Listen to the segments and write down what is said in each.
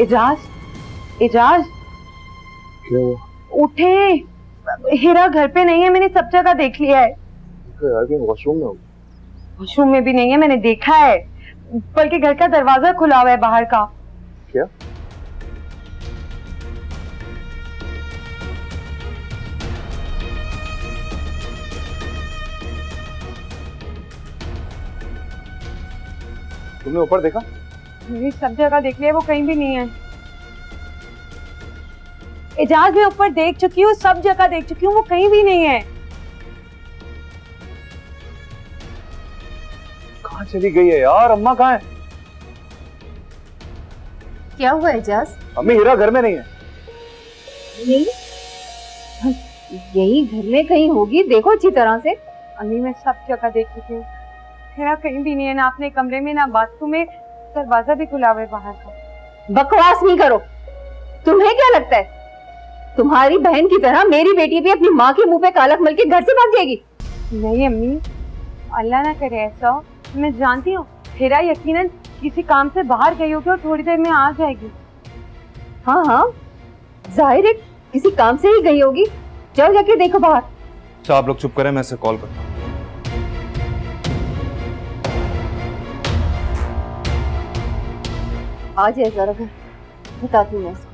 एजाज, एजाज क्या हुआ? उठे, हीरा घर पे नहीं है, मैंने सब जगह देख लिया है। वॉशरूम में? वॉशरूम में भी नहीं है, मैंने देखा है, बल्कि घर का दरवाजा खुला हुआ है बाहर का। क्या? तुमने ऊपर देखा? मैंने सब जगह देख लिया, वो कहीं भी नहीं है। एजाज मैं ऊपर देख चुकी हूँ, सब जगह देख चुकी हूँ, वो कहीं भी नहीं है। कहाँ चली गई है यार? अम्मा कहाँ है? क्या हुआ एजाज? अम्मी हीरा घर में नहीं है। नहीं, यही घर में कहीं होगी, देखो अच्छी तरह से। अम्मी मैं सब जगह देख चुकी हूँ, हीरा कहीं भी नहीं है, ना अपने कमरे में ना बाथरूम में, दरवाजा भी खुला हुआ है बाहर का। बकवास नहीं करो। तुम्हें क्या लगता है तुम्हारी बहन की तरह मेरी बेटी भी अपनी माँ के मुंह पे कालक मल के घर से भाग जाएगी? नहीं अम्मी, अल्लाह ना करे ऐसा हो। मैं जानती हूँ हीरा यकीनन किसी काम से बाहर गई होगी और थोड़ी देर में आ जाएगी। हाँ हाँ, जाहिर है किसी काम से ही गई होगी। जाओ जाके देखो बाहर। अच्छा आप लोग चुप करें, मैं इसे कॉल करता हूँ। आ जाए जरा घर, बताती हूँ मैं इसको।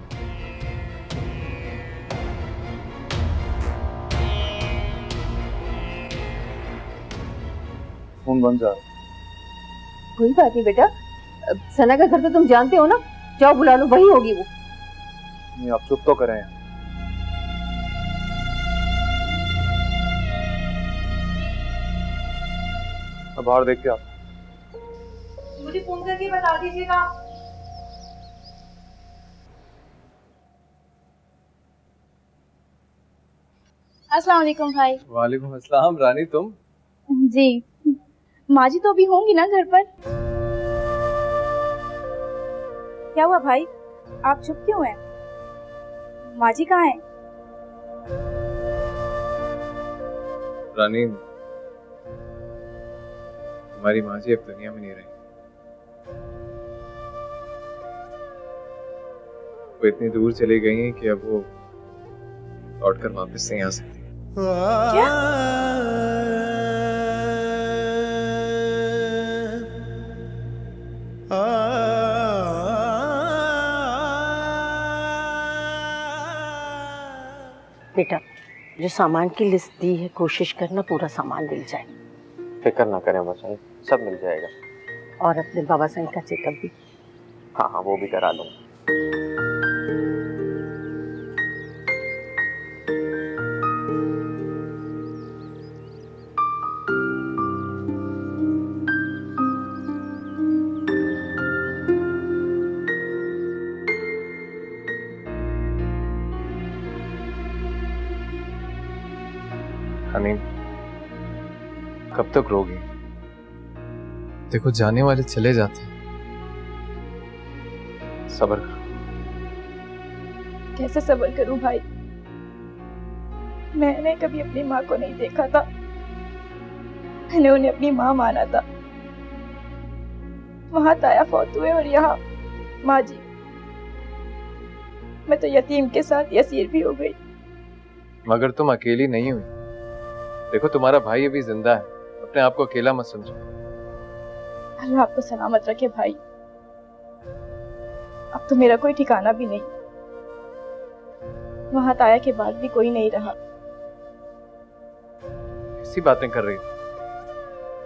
फोन बंद जा रहा है। कोई बात नहीं बेटा, सना का घर तो तुम जानते हो ना, जाओ बुला लो, वही होगी वो। नहीं आप चुप तो करें। अब बाहर देख के आप मुझे फोन करके बता दीजिएगा। अस्सलाम वालेकुम भाई। वालेकुम अस्सलाम। रानी तुम? जी, माँ जी तो अभी होंगी ना घर पर? क्या हुआ भाई, आप चुप क्यों हैं? माँ जी कहाँ हैं? रानी हमारी माँ जी अब दुनिया में नहीं रही। वो इतनी दूर चली गई हैं कि अब वो लौटकर वापस नहीं आ सकती। क्या? बेटा जो सामान की लिस्ट दी है कोशिश करना पूरा सामान मिल जाए। फिक्र ना करें बच्चों, सब मिल जाएगा। और अपने बाबा साईं का चेकअप भी। हाँ हाँ वो भी करा लूँगा। हनी कब तक रोगी? देखो जाने वाले चले जाते हैं, सब्र करो। कैसे सब्र करूं भाई, मैंने कभी अपनी माँ को नहीं देखा था, मैंने उन्हें अपनी माँ माना था। वहां ताया फौत हुए और यहाँ माँ जी, मैं तो यतीम के साथ यसीर भी हो गई। मगर तुम अकेली नहीं हुई। देखो तुम्हारा भाई अभी जिंदा है, अपने आप को अकेला मत समझो। अल्लाह आपको सलामत रखे भाई। अब तो मेरा कोई ठिकाना भी नहीं, वहां ताया के बाद भी कोई नहीं रहा। ऐसी बातें कर रही हो?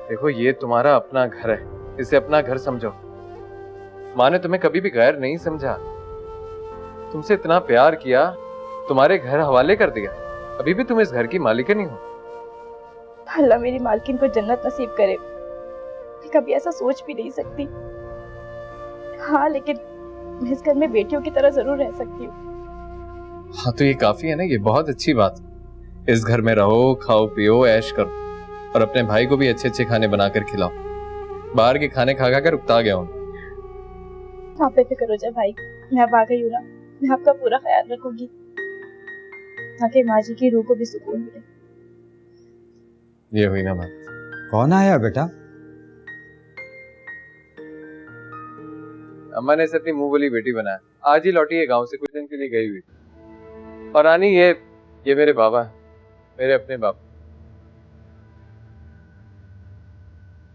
देखो ये तुम्हारा अपना घर है, इसे अपना घर समझो। माँ ने तुम्हें कभी भी गैर नहीं समझा, तुमसे इतना प्यार किया, तुम्हारे घर हवाले कर दिया, अभी भी तुम इस घर की मालिकनी हो। अल्लाह मेरी मालकिन को जन्नत नसीब करे। मैं कभी ऐसा सोच भी नहीं सकती। हाँ लेकिन मैं इस घर में बेटियों की तरह जरूर रह सकती हूँ। हाँ तो ये काफी है ना, ये बहुत अच्छी बात है। इस घर में रहो, खाओ पियो, ऐश करो और अपने भाई को भी अच्छे अच्छे खाने बनाकर खिलाओ। बाहर के खाने खा खा कर उकता गया हूँ। आप बेफिक्र हो जाए भाई, मैं अब आ गई हूँ ना, मैं आपका पूरा ख्याल रखूंगी ताकि माँ जी की रूह को भी सुकून मिले। ये हुई ना बात। कौन आया बेटा? अम्मा ने इसे अपनी मुंह बोली बेटी बनाया। आज ही लौटी है गांव से, कुछ दिन के लिए गई हुई। और रानी ये मेरे बाबा हैं, मेरे अपने बाबा।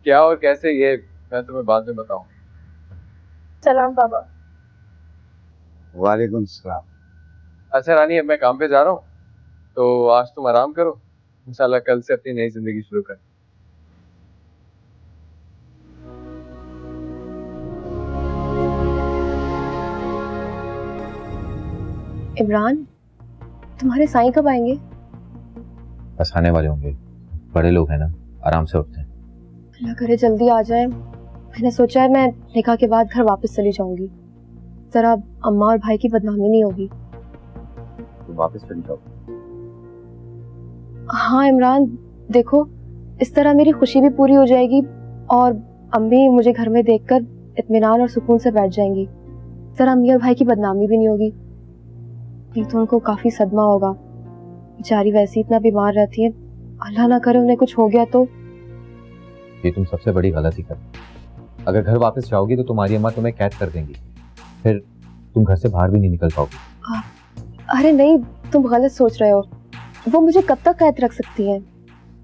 क्या और कैसे ये मैं तुम्हें बाद में बताऊं। सलाम बाबा। वालेकुम सलाम। अच्छा रानी, अब मैं काम पे जा रहा हूँ, तो आज तुम आराम करो, इंशाल्लाह कल से अपनी नई जिंदगी शुरू करें। इमरान, तुम्हारे साईं कब आएंगे? बस आने वाले होंगे, बड़े लोग हैं ना, आराम से उठते हैं। अल्लाह करे जल्दी आ जाए। मैंने सोचा है मैं निकाह के बाद घर वापस चली जाऊंगी, जरा अम्मा और भाई की बदनामी नहीं होगी। तुम वापस चली जाओ। हाँ इमरान, देखो इस तरह मेरी खुशी भी पूरी हो जाएगी और अम्मी मुझे घर में देखकर इत्मीनान और सुकून से बैठ जाएंगी। जरा अम्मी और भाई की बदनामी भी नहीं होगी। नहीं तो उनको काफी सदमा होगा, बेचारी वैसे इतना बीमार रहती है, अल्लाह ना करे उन्हें कुछ हो गया तो। ये तुम सबसे बड़ी गलती कर। अगर घर वापस जाओगी तो तुम्हारी अम्मा तुम्हें कैद कर देंगी, फिर तुम घर से बाहर भी नहीं निकल पाओगी। अरे नहीं, तुम गलत सोच रहे हो। वो मुझे कब तक कैद रख सकती हैं?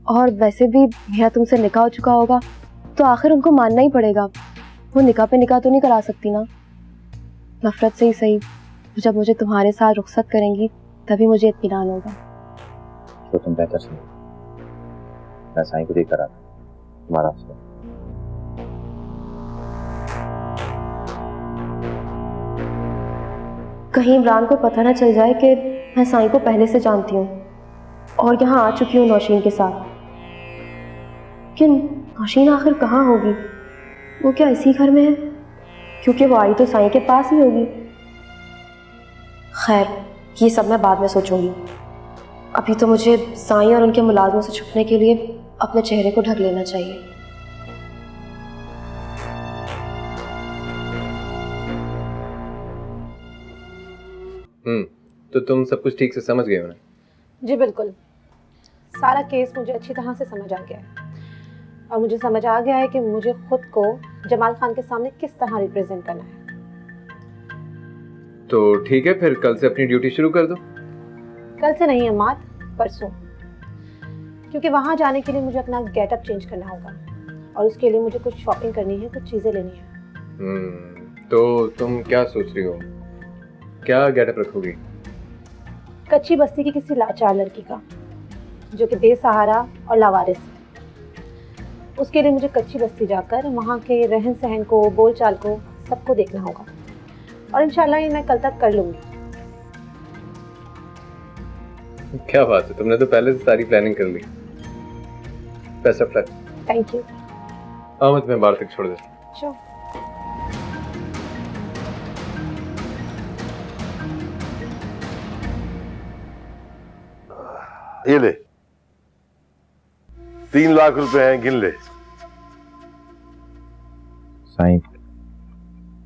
और वैसे भी मेरा तुमसे निकाह हो चुका होगा तो आखिर उनको मानना ही पड़ेगा। वो निकाह पे निकाह तो नहीं करा सकती ना। नफरत से ही सही, जब मुझे तुम्हारे साथ रुखसत करेंगी तभी मुझे इत्मीनान होगा। तो तुम बेहतर सुनो, मैं साईं को देख कर आता तुम्हारा अफसर। कहीं इमरान को पता ना चल जाए कि मैं साईं को पहले से जानती हूँ और यहाँ आ चुकी हूँ नौशीन के साथ। कि नौशीन आखिर कहाँ होगी? वो क्या इसी घर में है? क्योंकि वो आई तो साईं के पास ही होगी। खैर, ये सब मैं बाद में सोचूंगी। अभी तो मुझे साईं और उनके मुलाजमों से छुपने के लिए अपने चेहरे को ढक लेना चाहिए। तो तुम सब कुछ ठीक से समझ गए हो ना? जी बिल्कुल, सारा केस मुझे अच्छी तरह से समझ आ गया है और मुझे समझ आ गया है कि मुझे खुद को जमाल खान के सामने किस तरह रिप्रेजेंट करना है। तो ठीक है, फिर कल से अपनी ड्यूटी शुरू कर दो। कल से नहीं अम्मात, परसों, क्योंकि वहाँ जाने के लिए मुझे अपना गेटअप चेंज करना होगा और उसके लिए मुझे कुछ शॉपिंग करनी है, कुछ चीज़ें लेनी है। तो तुम क्या सोच रही हो, क्या गेटअप रखोगी? कच्ची बस्ती की किसी लाचार लड़की का जो कि बेसहारा और लावारिस है। उसके लिए मुझे कच्ची बस्ती जाकर वहाँ के रहन सहन को, बोलचाल को, सबको देखना होगा और इंशाल्लाह ये मैं कल तक कर लूँगी। क्या बात है, तुमने तो पहले से सारी प्लानिंग कर ली। Best of luck. Thank you. Ahmad, मैं बाहर तक छोड़ देता हूँ। श्योर। ये ले, 3 लाख रुपए हैं, गिन ले। साईं,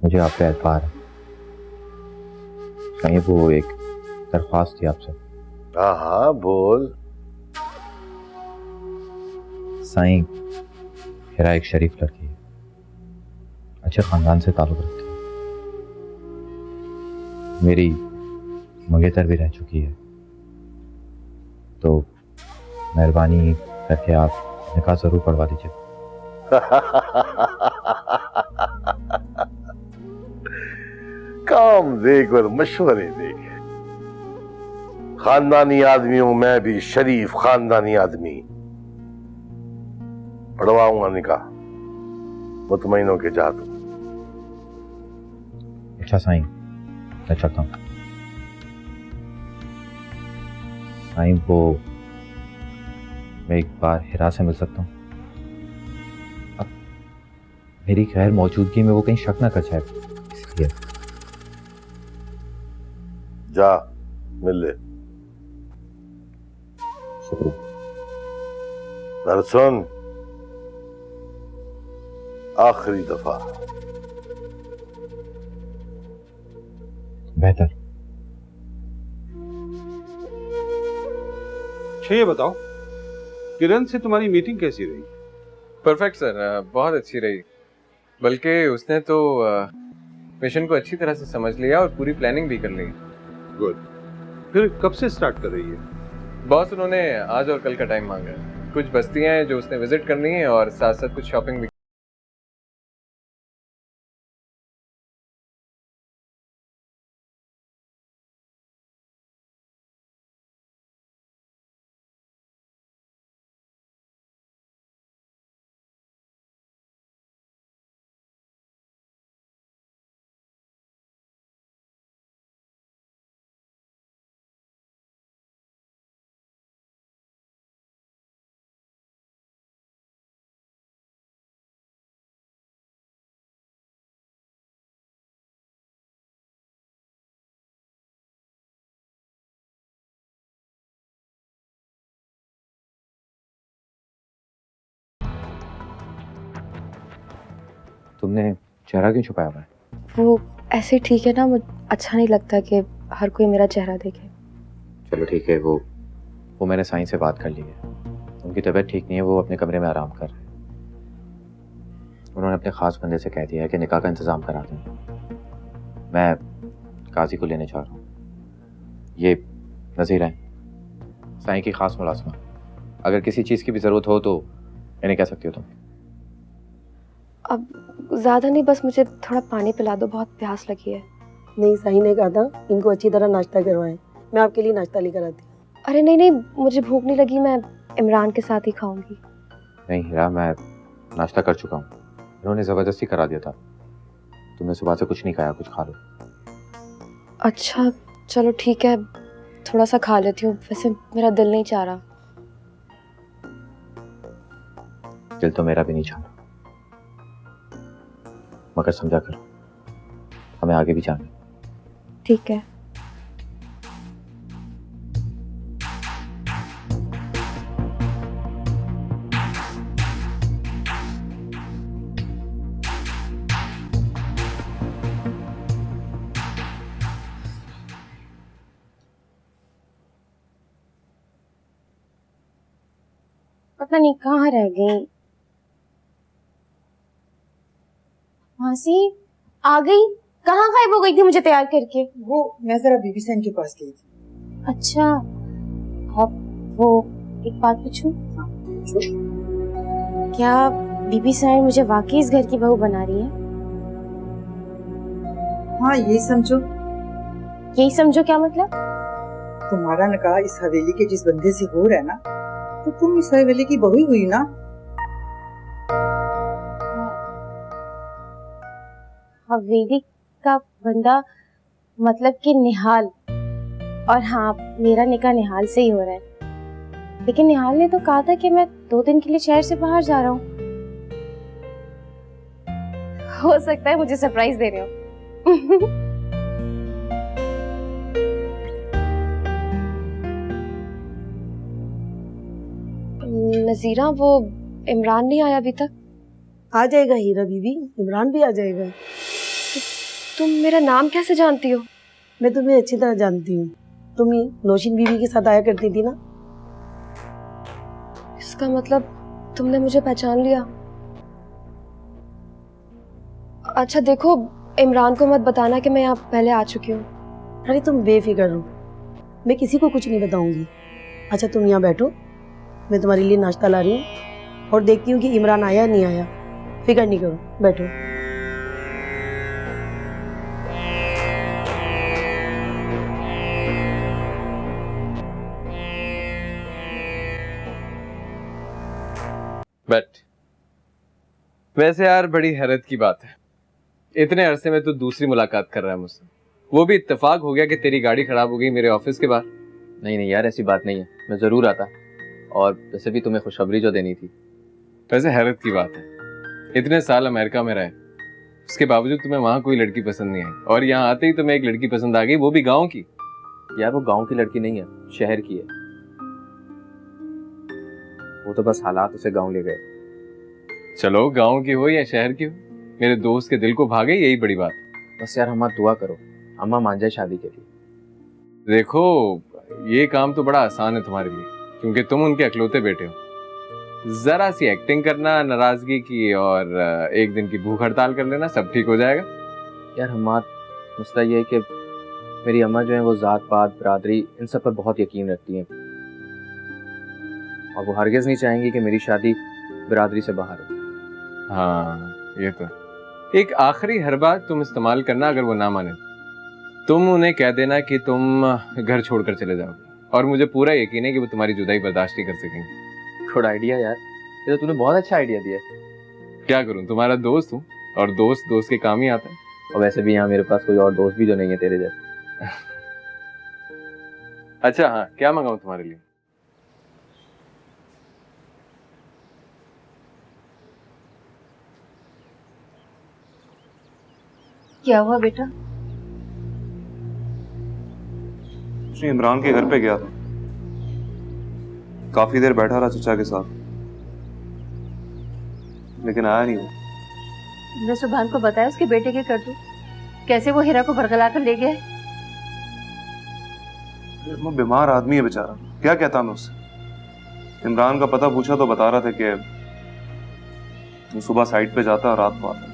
मुझे आप पे एतबार है। साईं, वो एक दरख्वास्त थी आपसे। हाँ हाँ बोल। साईं, हिरा एक शरीफ लड़की है, अच्छे खानदान से ताल्लुक रखती है, मेरी मंगेतर भी रह चुकी है, तो मेहरबानी करके आप निकाह जरूर पढ़वा दीजिए। काम देख और मशवरे देख। खानदानी आदमी हूं मैं भी, शरीफ खानदानी आदमी। पढ़वाऊंगा निकाह, मुतमईन होके जा तू। अच्छा साईं, मैं चलता हूँ। साईं, वो मैं एक बार हिरा से मिल सकता हूँ? अब मेरी गैर मौजूदगी में वो कहीं शक ना कर जाए, इसलिए। जा मिल ले। शुक्रिया। दरअसल आखिरी दफा। बेहतर। अच्छा ये बताओ, किरण से तुम्हारी मीटिंग कैसी रही? परफेक्ट सर, बहुत अच्छी रही। बल्कि उसने तो मिशन को अच्छी तरह से समझ लिया और पूरी प्लानिंग भी कर ली। गुड। फिर कब से स्टार्ट कर रही है? बॉस उन्होंने आज और कल का टाइम मांगा है। कुछ बस्तियां हैं जो उसने विजिट करनी है और साथ साथ कुछ शॉपिंग भी। तुमने चेहरा क्यों छुपाया हुआ है? वो ऐसे ठीक है ना, मुझे अच्छा नहीं लगता कि हर कोई मेरा चेहरा देखे। चलो ठीक है, वो मैंने साईं से बात कर ली है। उनकी तबीयत ठीक नहीं है, वो अपने कमरे में आराम कर रहे हैं। उन्होंने अपने खास बंदे से कह दिया है कि निकाह का इंतजाम करा दें। मैं काजी को लेने जा रहा हूँ। ये नज़ीर हैं, साईं की खास मुलाजमा। अगर किसी चीज़ की भी ज़रूरत हो तो इन्हें कह सकती हो तुम। अब ज़्यादा नहीं, बस मुझे थोड़ा पानी पिला दो, बहुत प्यास लगी है। नहीं, साईं ने कहा था इनको अच्छी तरह नाश्ता करवाएं। मैं आपके लिए नाश्ता लेकर आती हूँ। अरे नहीं नहीं, मुझे भूख नहीं लगी, मैं इमरान के साथ ही खाऊंगी। नहीं हीरा, मैं नाश्ता कर चुका हूँ। इन्होंने ज़बरदस्ती करा दिया था। तुमने सुबह से कुछ नहीं खाया, कुछ खा लो। अच्छा चलो ठीक है, थोड़ा सा खा लेती हूँ। वैसे मेरा दिल नहीं चाह रहा। दिल तो मेरा भी नहीं चाह रहा, मगर समझा कर, हमें आगे भी जाना है। ठीक है। पता नहीं कहाँ रह गई। मासी आ गई? कहाँ गायब हो गई थी मुझे तैयार करके? वो मैं जरा बीबी सैन के पास गई थी। अच्छा, अब वो एक बात पूछूं? क्या बीबी सैन मुझे वाकई इस घर की बहू बना रही है? हाँ, यही समझो। यही समझो क्या मतलब? तुम्हारा निकाह इस हवेली के जिस बंदे से हो रहा है ना, तो तुम इस हवेली की बहू ही हुई ना। हवेली का बंदा मतलब कि निहाल। और हाँ, मेरा निकाह निहाल से ही हो रहा है। लेकिन निहाल ने तो कहा था कि मैं 2 दिन के लिए शहर से बाहर जा रहा हूँ। हो सकता है मुझे सरप्राइज दे रहे हो। नजीरा, वो इमरान नहीं आया अभी तक? आ जाएगा हीरा बीबी, इमरान भी आ जाएगा। तुम मेरा नाम कैसे जानती हो? मैं तुम्हें अच्छी तरह जानती हूँ। तुम ही नौशीन बीबी के साथ आया करती थी ना। इसका मतलब तुमने मुझे पहचान लिया। अच्छा देखो, इमरान को मत बताना कि मैं यहाँ पहले आ चुकी हूँ। अरे तुम बेफिक्र रहो, मैं किसी को कुछ नहीं बताऊंगी। अच्छा तुम यहाँ बैठो, मैं तुम्हारे लिए नाश्ता ला रही हूँ और देखती हूँ कि इमरान आया नहीं आया। फिक्र नहीं करो, बैठो। बट वैसे यार बड़ी हैरत की बात है, इतने अरसे में तो दूसरी मुलाकात कर रहा है मुझसे। वो भी इत्तेफाक हो गया कि तेरी गाड़ी खराब हो गई मेरे ऑफिस के बाहर। नहीं नहीं यार, ऐसी बात नहीं है, मैं ज़रूर आता। और वैसे भी तुम्हें खुशखबरी जो देनी थी। वैसे हैरत की बात है, इतने साल अमेरिका में रहे, उसके बावजूद तुम्हें वहाँ कोई लड़की पसंद नहीं आई, और यहाँ आते ही तुम्हें एक लड़की पसंद आ गई, वो भी गाँव की। यार वो गांव की लड़की नहीं है, शहर की है। वो तो बस हालात उसे गांव ले गए। चलो गाँव की हो या शहर की हो, मेरे दोस्त के दिल को भागे, यही बड़ी बात। बस यार अम्मा दुआ करो, अम्मा मान जाए शादी के लिए। देखो ये काम तो बड़ा आसान है तुम्हारे लिए, क्योंकि तुम उनके अकलौते बेटे हो। जरा सी एक्टिंग करना नाराजगी की और एक दिन की भूख हड़ताल कर लेना, सब ठीक हो जाएगा। यार हमाद, मसला ये है कि मेरी अम्मा जो है वो ज़ात पात बरादरी इन सब पर बहुत यकीन रखती हैं और वो हरगिज़ नहीं चाहेंगी कि मेरी शादी बरादरी से बाहर हो। हाँ ये तो एक आखिरी हरबा तुम इस्तेमाल करना, अगर वो ना माने तुम उन्हें कह देना कि तुम घर छोड़कर चले जाओगे और मुझे पूरा यकीन है कि वो तुम्हारी जुदाई बर्दाश्त नहीं कर सकेंगे। गुड आइडिया यार, ये तो तूने बहुत अच्छा आइडिया दिया। क्या करूं, तुम्हारा दोस्त हूँ और दोस्त दोस्त के काम ही आता है। और वैसे भी यहाँ मेरे पास कोई और दोस्त भी जो नहीं है तेरे जैसे। अच्छा हाँ, क्या मंगाऊं तुम्हारे लिए? क्या हुआ बेटा? इमरान के घर पे गया था, काफी देर बैठा रहा चचा के साथ, लेकिन आया नहीं वो। तुमने सुभान को बताया उसके बेटे के करतूत? कैसे वो हीरा को बरगला कर ले गया? वो बीमार आदमी है बेचारा, क्या कहता मैं उससे। इमरान का पता पूछा तो बता रहा था कि वो सुबह साइट पे जाता है और रात को आता है।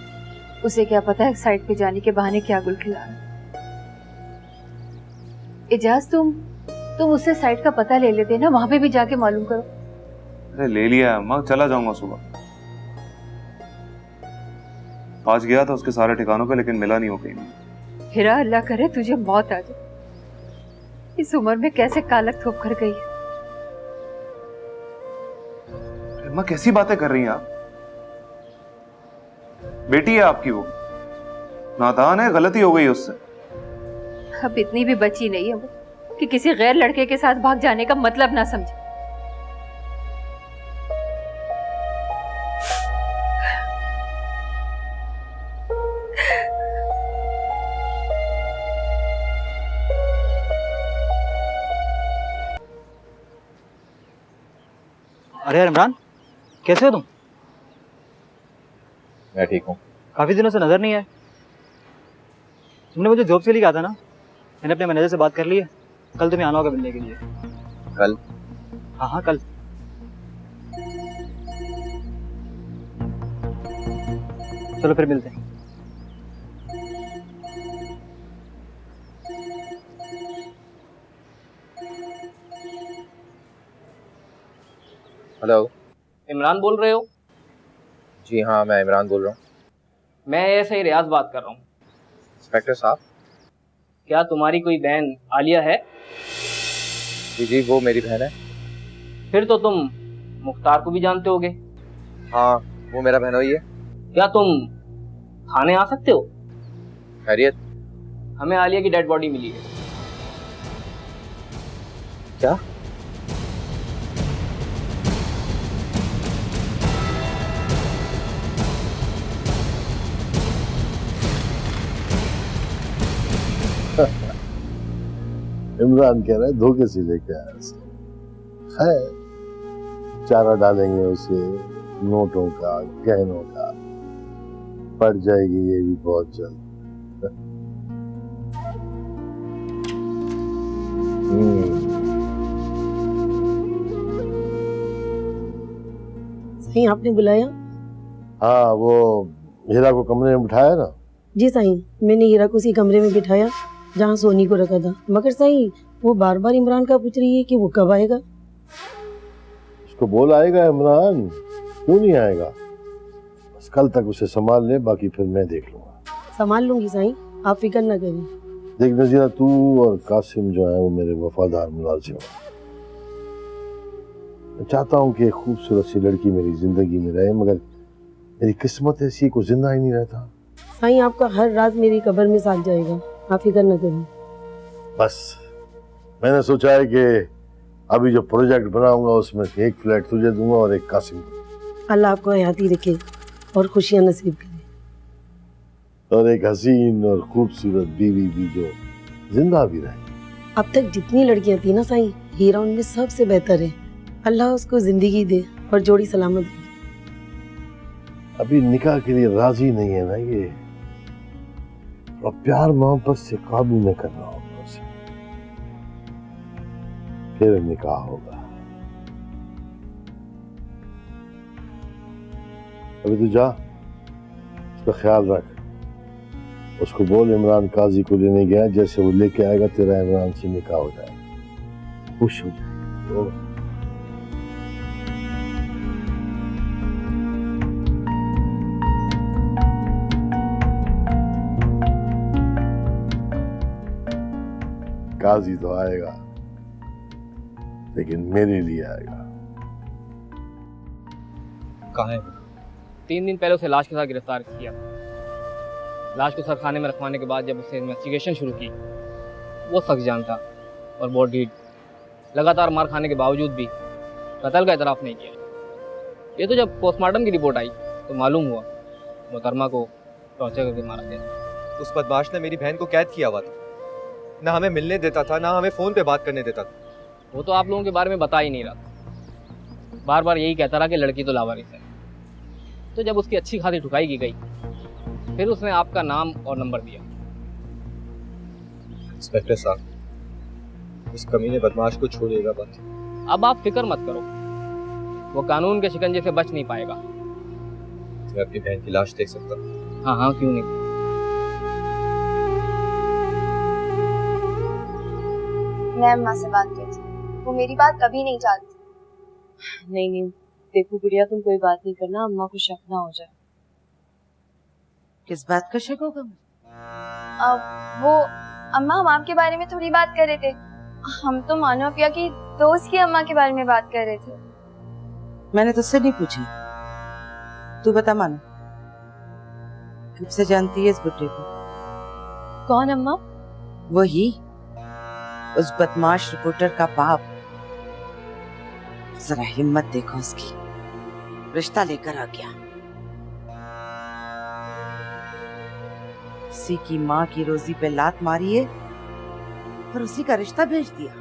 उसे क्या पता है साइट पे जाने के बहाने क्या गुल खिला रहा है। इजाज तुम उससे साइट का पता ले लेते ना, वहां पे भी जाके मालूम करो। अरे ले लिया है अम्मा, चला जाऊंगा सुबह। आज गया था उसके सारे ठिकानों पे लेकिन मिला नहीं हो कहीं। हीरा अल्लाह करे तुझे मौत आ जाए। इस उम्र में कैसे कालक थोप कर गई। अम्मा कैसी बातें कर रही हैं आप? बेटी है आपकी वो, नादान है, गलती हो गई उससे। अब इतनी भी बची नहीं है वो कि किसी गैर लड़के के साथ भाग जाने का मतलब ना समझे। अरे यार इमरान, कैसे हो तुम? मैं ठीक हूँ। काफी दिनों से नजर नहीं आए। तुमने मुझे जॉब के लिए कहा था ना, मैंने अपने मैनेजर से बात कर ली है, कल तुम्हें आना होगा मिलने के लिए। कल? हाँ हाँ कल। चलो फिर मिलते हैं। हेलो, इमरान बोल रहे हो? जी हाँ मैं इमरान बोल रहा हूँ। मैं ऐसे ही रियाज बात कर रहा हूँ। इंस्पेक्टर साहब, क्या तुम्हारी कोई बहन आलिया है? जी जी वो मेरी बहन है। फिर तो तुम मुख्तार को भी जानते होगे। हाँ वो मेरा बहनोई है। क्या तुम थाने आ सकते हो? खैरियत? हमें आलिया की डेड बॉडी मिली है। क्या? इमरान कह रहा है धोखे से लेके आया उसे। खैर चारा डालेंगे उसे नोटों का, गहनों का, पड़ जाएगी ये भी बहुत जल्द। सही आपने बुलाया? हाँ वो हीरा को कमरे में बिठाया ना? जी साईं, मैंने हीरा को उसी कमरे में बिठाया जहाँ सोनी को रखा था। मगर साईं वो बार बार इमरान का पूछ रही है कि वो कब आएगा। उसको बोल आएगा इमरान, क्यों नहीं आएगा? बस कल तक उसे संभाल ले, बाकी फिर मैं देख लूंगा। संभाल लूंगी साईं, आप फिक्र न करें। देख नजीरा, तू और कासिम जो है वो मेरे वफादार मुलाजिम हैं। मैं चाहता हूँ कि एक खूबसूरत सी लड़की मेरी जिंदगी में रहे, मगर मेरी किस्मत ऐसी को जिंदा ही नहीं रहता। साईं आपका हर राज मेरी कब्र में साथ जाएगा, आप फिक्र न करें। बस मैंने सोचा है कि अभी जो प्रोजेक्ट बनाऊंगा उसमें से एक फ्लैट तुझे दूंगा और एक कासिम को। अल्लाह आपको हयाती रखे और खुशियां नसीब करे, और एक हसीन और खूबसूरत बीवी भी जो जिंदा भी रहे। अब तक जितनी लड़कियां थी ना साईं, हीरा उनमें सबसे बेहतर है। अल्लाह उसको जिंदगी दे और जोड़ी सलामत रखे। अभी निकाह के लिए राजी नहीं है ना ये, और प्यार मोहब्बत से काबू में करना होगा उसे, फिर निकाह होगा। अभी तू जा, उसका ख्याल रख। उसको बोल इमरान काजी को लेने गया, जैसे वो लेके आएगा तेरा इमरान से निकाह हो जाएगा, खुश हो जाएगा। काजी तो आएगा, लेकिन मेरे लिए आएगा। कहाँ है वो? 3 दिन पहले उसे लाश के साथ गिरफ्तार किया। लाश को सरखाने में रखवाने के बाद जब उसे इन्वेस्टिगेशन शुरू की, वो सख्त जान था और बॉडी लगातार मार खाने के बावजूद भी कत्ल का इतराफ़ नहीं किया। ये तो जब पोस्टमार्टम की रिपोर्ट आई तो मालूम हुआ मोहतरमा को टॉर्चर करके मारा गया। उस बदमाश ने मेरी बहन को कैद किया हुआ था, ना हमें मिलने देता था, ना हमें फ़ोन पे बात करने देता था। वो तो आप लोगों के बारे में बता ही नहीं रहा था, बार बार यही कहता रहा कि लड़की तो लावारिस है। तो जब उसकी अच्छी खासी ठुकाई की गई, फिर उसने आपका नाम और नंबर दिया। इंस्पेक्टर साहब, उस कमीने बदमाश को छोड़िएगा बस। अब आप फिक्र मत करो, वो कानून के शिकंजे से बच नहीं पाएगा। मैं अपनी बहन की लाश देख सकता हूँ? हाँ हाँ, क्यों नहीं। मैं अम्मा से बात की थी, वो मेरी बात कभी नहीं टालती। नहीं नहीं, देखो गुड़िया, तुम कोई बात नहीं करना, अम्मा को शक ना हो जाए। किस बात का शक होगा? वो अम्मा हम आपके बारे में थोड़ी बात कर रहे थे। हम तो मानो पिया की दोस्त की अम्मा के बारे में बात कर रहे थे। मैंने तुझसे नहीं पूछी, तू बता मानो, कब से जानती है इस बुड्ढे को? कौन अम्मा? वही, उस बदमाश रिपोर्टर का बाप। जरा हिम्मत देखो उसकी, रिश्ता लेकर आ गया। उसी की माँ की रोजी पे लात मारी है और उसी का रिश्ता भेज दिया।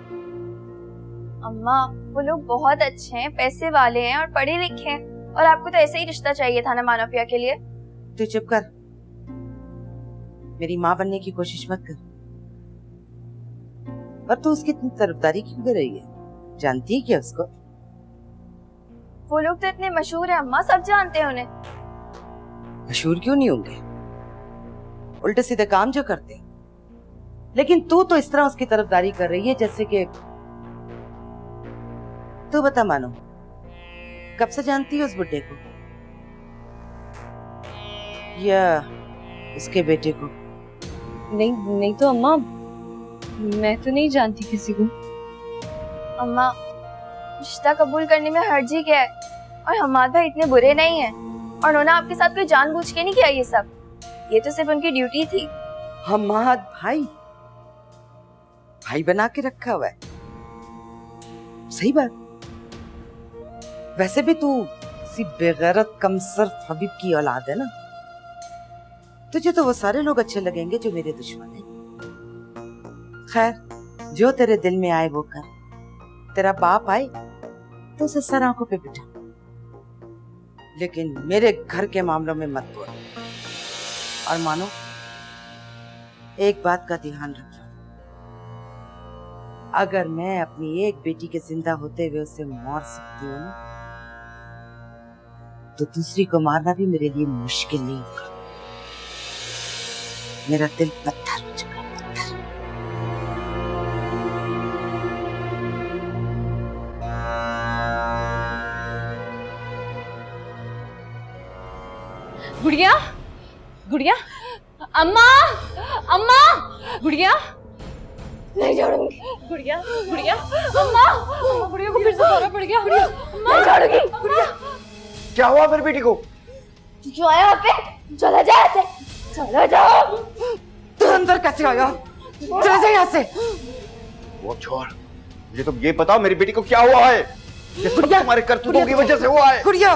अम्मा, वो लोग बहुत अच्छे हैं, पैसे वाले हैं और पढ़े लिखे हैं, और आपको तो ऐसे ही रिश्ता चाहिए था ना मानो पिया के लिए। तू चुप कर, मेरी माँ बनने की कोशिश मत कर। पर तू उसकी इतनी तरफदारी क्यों कर रही है? जानती है क्या उसको? वो लोग तो इतने मशहूर हैं अम्मा, सब जानते हैं उन्हें। मशहूर क्यों नहीं होंगे, उल्टे सीधे काम जो करते हैं। लेकिन तू तो इस तरह उसकी तरफदारी कर रही है जैसे कि। तू बता मानो, कब से जानती है उस बुड्ढे को या उसके बेटे को? नहीं नहीं तो अम्मा, मैं तो नहीं जानती किसी को। अम्मा, रिश्ता कबूल करने में हर्जी क्या है? और हमारे भाई इतने बुरे नहीं हैं, और उन्होंने आपके साथ कोई जानबूझ के नहीं किया ये सब। ये तो सिर्फ उनकी ड्यूटी थी। हमाद भाई, भाई बना के रखा हुआ है। सही बात। वैसे भी तू सी बेगैरत कमसर हबीब की औलाद है ना। तुझे तो वो सारे लोग अच्छे लगेंगे जो मेरे दुश्मन हैं। खैर, जो तेरे दिल में आए वो कर। तेरा बाप आए तो उसे सर आंखों पे बिठा, लेकिन मेरे घर के मामलों में मत बोल। और मानो, एक बात का ध्यान रखना, अगर मैं अपनी एक बेटी के जिंदा होते हुए उसे मार सकती हूँ तो दूसरी को मारना भी मेरे लिए मुश्किल नहीं होगा। मेरा दिल पत्थर हो चुका है, पत्थर। गुड़िया, गुड़िया, अम्मा, अम्मा, गुड़िया, नहीं छोड़ूंगी। गुड़िया, गुड़िया, अम्मा, अम्मा, गुड़िया को फिर से दौरा पड़ गया। गुड़िया, नहीं छोड़ूंगी। गुड़िया, क्या हुआ मेरी बेटी को? क्यों आया वहाँ पे? चला जा यहाँ से, चला जाओ। तू अंदर कैसे आया? चला जा यहाँ से। वो छोड़, मुझे तुम ये बताओ मेरी बेटी को क्या हुआ है? ये सब तुम्हारे करतूतों की वजह से हुआ है। गुड़िया,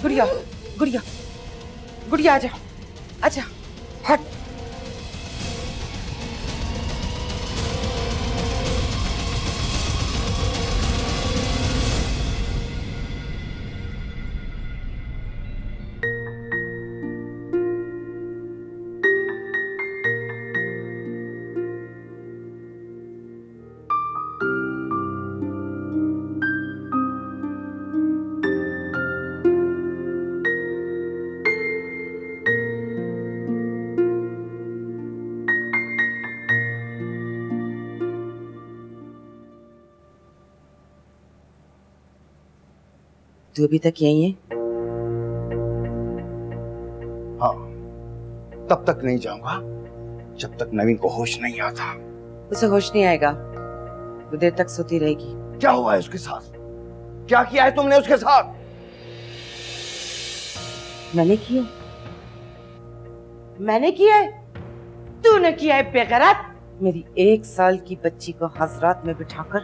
गुड़िया, गुड़िया, गुड़िया, आजा, आजा, हट। तू अभी तक यही है? हाँ, तब तक नहीं जाऊंगा जब तक नवीन को होश नहीं आता। उसे होश नहीं आएगा, वो देर तक सोती रहेगी। क्या हुआ है उसके साथ? क्या किया है तुमने उसके साथ? मैंने किया है? तूने किया है बेगैरत। मेरी 1 साल की बच्ची को हजरात में बिठाकर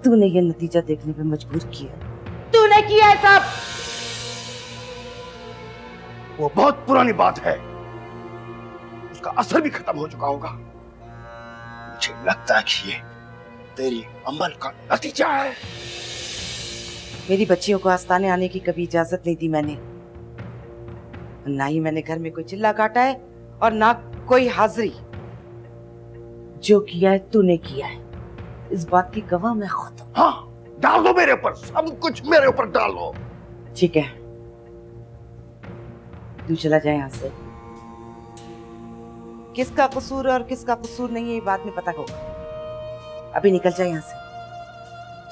तूने ये नतीजा देखने पे मजबूर किया। तूने किया है सब। वो बहुत पुरानी बात है, उसका असर भी खत्म हो चुका होगा। मुझे लगता है कि ये तेरी अमल का नतीजा है। मेरी बच्चियों को आस्ताने आने की कभी इजाजत नहीं दी मैंने। ना ही मैंने घर में कोई चिल्ला काटा है और ना कोई हाजिरी। जो किया है तूने किया है, इस बात की गवाह मैं खुद हूं। हाँ, डाल दो मेरे ऊपर, सब कुछ मेरे ऊपर डालो। ठीक है, तू चला जाए यहाँ से। किसका कसूर और किसका कसूर नहीं है ये बाद में पता होगा। अभी निकल जाए यहाँ से,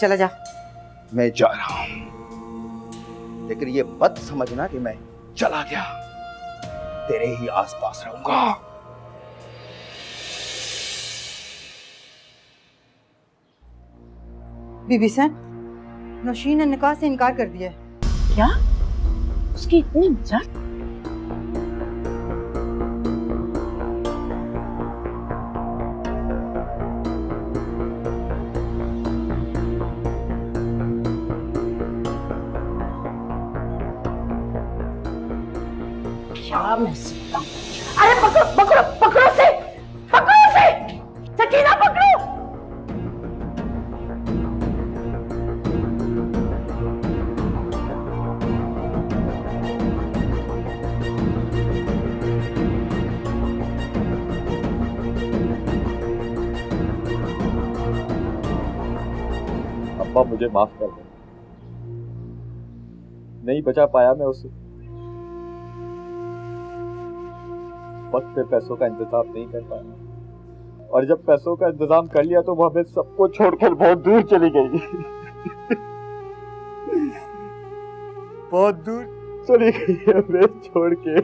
चला जा। मैं जा रहा हूं, लेकिन ये मत समझना कि मैं चला गया। तेरे ही आसपास रहूंगा। बीबी साहब, नौशीन ने निकाह से इनकार कर दिया है। क्या? उसकी इतनी मजाक? अरे पकड़ो पकड़ो पकड़ो से, पकड़ो से, सकीना पकड़ो। अब्बा मुझे माफ कर दो, नहीं बचा पाया मैं उसे। वक्त पे पैसों का इंतजाम नहीं कर पाया, और जब पैसों का इंतजाम कर लिया तो वो हमें सबको छोड़कर बहुत दूर चली गई। बहुत दूर चली गई हमें छोड़ के।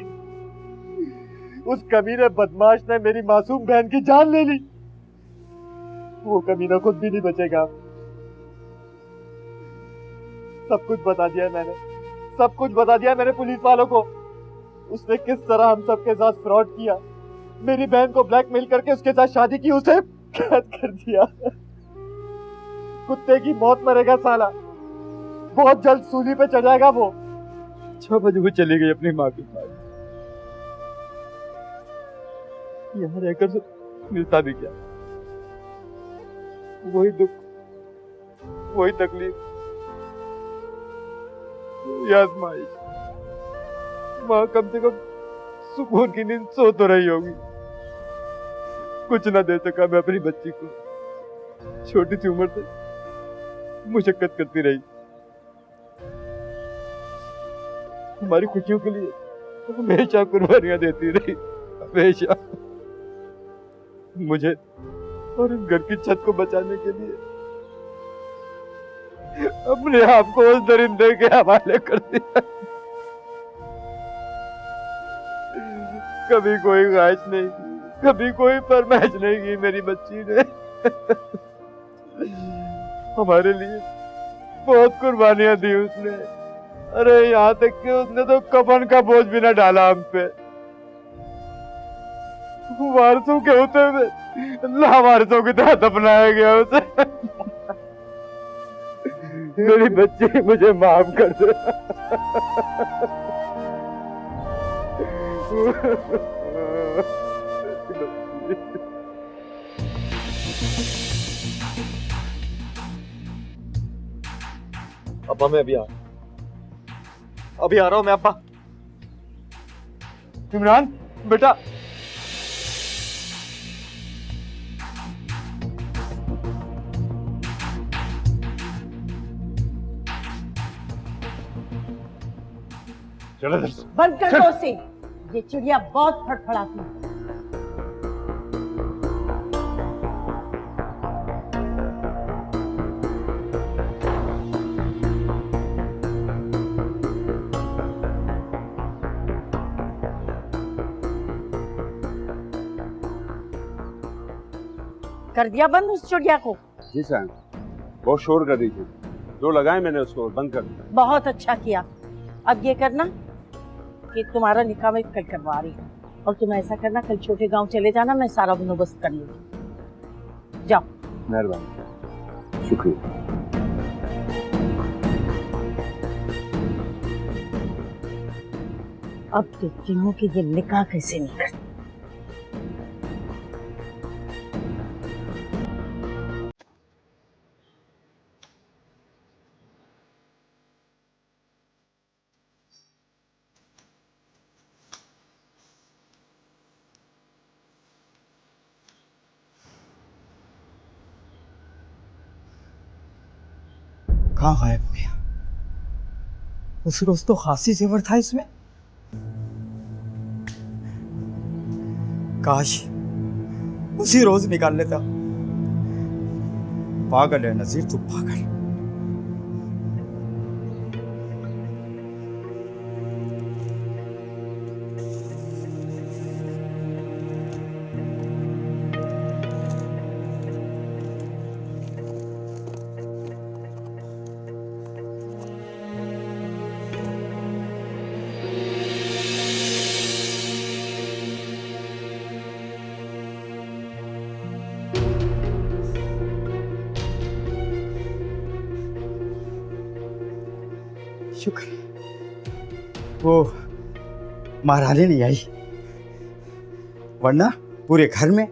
उस कमीने बदमाश ने मेरी मासूम बहन की जान ले ली। वो कमीना खुद भी नहीं बचेगा। सब कुछ बता दिया मैंने, सब कुछ बता दिया मैंने पुलिस वालों को। उसने किस तरह हम सबके साथ फ्रॉड किया, मेरी बहन को ब्लैकमेल करके उसके साथ शादी की, उसे कैद कर दिया। कुत्ते की मौत मरेगा साला, बहुत जल्द सूली पे चढ़ जाएगा वो। 6 बजे वो चली गई अपनी माँ के पास। यहाँ रहकर से मिलता भी क्या, वही दुख, वही तकलीफ, वही आजमाइश। माँ कम से कम सुकून की नींद सो तो रही होगी। कुछ ना दे सका मैं अपनी बच्ची को। छोटी सी उम्र से मुशक्कत करती रही, हमारी खुशियों के लिए हमेशा कुर्बानियां देती रही, हमेशा। मुझे और इस घर की छत को बचाने के लिए अपने आप को उस दरिंदे के हवाले कर दिया। कभी कोई ख्वाहिश नहीं की, कभी कोई फरमाइश नहीं की मेरी बच्ची ने। हमारे लिए बहुत कुर्बानियां दी उसने। अरे यहाँ तक कि उसने तो कफन का बोझ भी न डाला हम पे। वारसों के होते हुए लावारसों की तरह दफनाया गया उसे। मेरी बच्ची मुझे माफ कर दे। अब्बा मैं अभी आ रहा हूँ मैं अब्बा। इमरान बेटा, चलो बंद कर दो उसे, ये चिड़िया बहुत फड़फड़ाती है। कर दिया बंद उस चुड़िया को? जी सर, बहुत शोर कर रही थी, जो लगाए मैंने उसको बंद कर दिया। बहुत अच्छा किया। अब ये करना कि तुम्हारा निकाह मैं कल करवा रही हूँ, और तुम ऐसा करना कल छोटे गांव चले जाना, मैं सारा बंदोबस्त कर लूंगी। जाओ। मेहरबानी, शुक्रिया। अब देखती हूँ कि ये निकाह कैसे नहीं करती। कहाँ गायब हो गया? उस रोज तो खासी जेवर था इसमें। काश उसी रोज निकाल लेता। पागल है नजीर, तू पागल। शुक्र वो महारानी नहीं आई, वरना पूरे घर में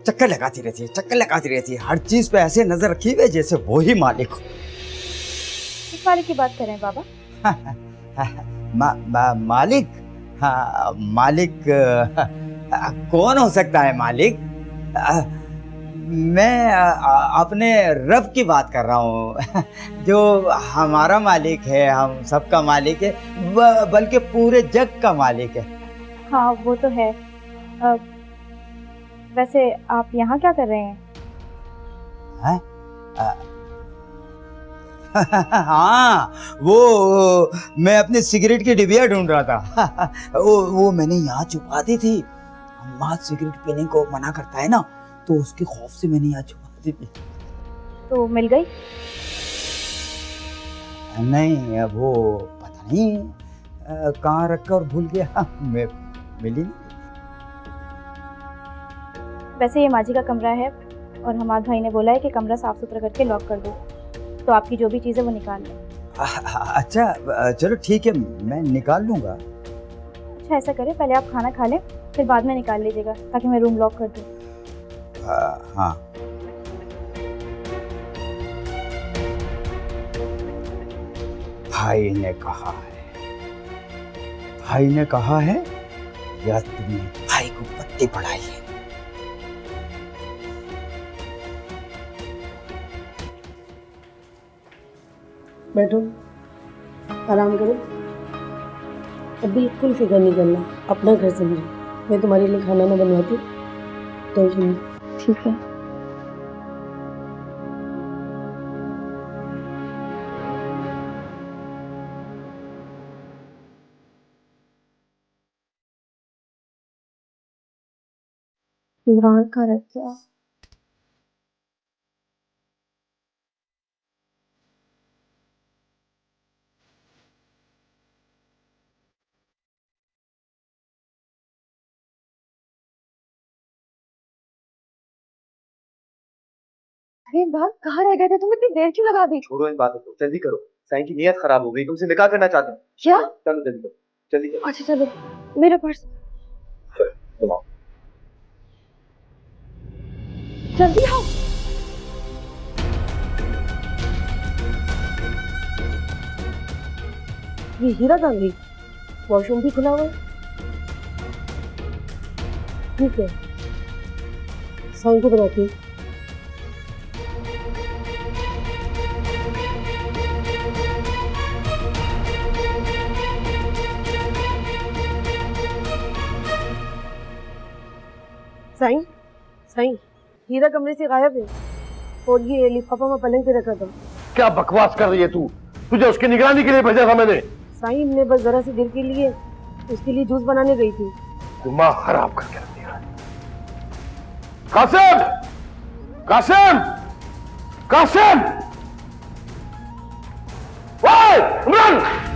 चक्कर लगाती रहती है, चक्कर लगाती रहती है। हर चीज पे ऐसे नजर रखी हुई जैसे वो ही मालिक हो। किस मालिक की बात कर रहे हैं बाबा? मालिक? हाँ, मालिक कौन हो सकता है मालिक? मैं अपने रब की बात कर रहा हूँ, जो हमारा मालिक है, हम सबका मालिक है, बल्कि पूरे जग का मालिक है। हाँ वो तो है। वैसे आप यहाँ क्या कर रहे हैं? हाँ, वो मैं अपनी सिगरेट की डिबिया ढूंढ रहा था। वो मैंने यहाँ छुपा दी थी। अम्मा सिगरेट पीने को मना करता है ना, तो उसके खौफ से मैंने यहाँ छुपा दी थी। तो मिल गई? नहीं, वो पता नहीं कहाँ रखकर और भूल गया, मैं मिली नहीं। वैसे ये माजी का कमरा है, और हमारे भाई ने बोला है कि कमरा साफ सुथरा करके लॉक कर दो, तो आपकी जो भी चीज़ें वो निकाल लें। अच्छा चलो ठीक है, मैं निकाल लूँगा। अच्छा ऐसा करें, पहले आप खाना खा लें, फिर बाद में निकाल लीजिएगा, ताकि मैं रूम लॉक कर दूँ। हाँ। भाई ने कहा है या तुमने भाई को पत्ती पढ़ाई है? बैठो, आराम करो। अब बिल्कुल फिक्र नहीं करना, अपना घर समझो। मैं तुम्हारे लिए खाना ना बनवाती, टेंशन नहीं। ठीक है। इमरान का रह गया। अरे बात कहाँ रह गए थे तुम? इतनी देर क्यों लगा दी? छोड़ो इन बातों को, जल्दी करो। साईं की नीयत खराब हो गई, तुमसे निकाह करना चाहते हैं। क्या? चलो जल्दी करो, जल्दी करो। अच्छा चलो, मेरा पर्स तुम आओ। जल्दी आओ। ये हीरा कहाँ गई? वॉशरूम भी खुला हुआ है। ठीक है, साईं को बनाती हूँ। साईं, साईं, हीरा कमरे से गायब है, और ये लिफाफा मैं पलंग पे रखा था। क्या बकवास कर रही है तू? तुझे उसकी निगरानी के लिए भेजा था मैंने। साईं, मैं बस जरा सी देर के लिए उसके लिए जूस बनाने गई थी। दिमाग खराब करके रख दिया। कासिम, कासिम, कासिम, ओए इमरान!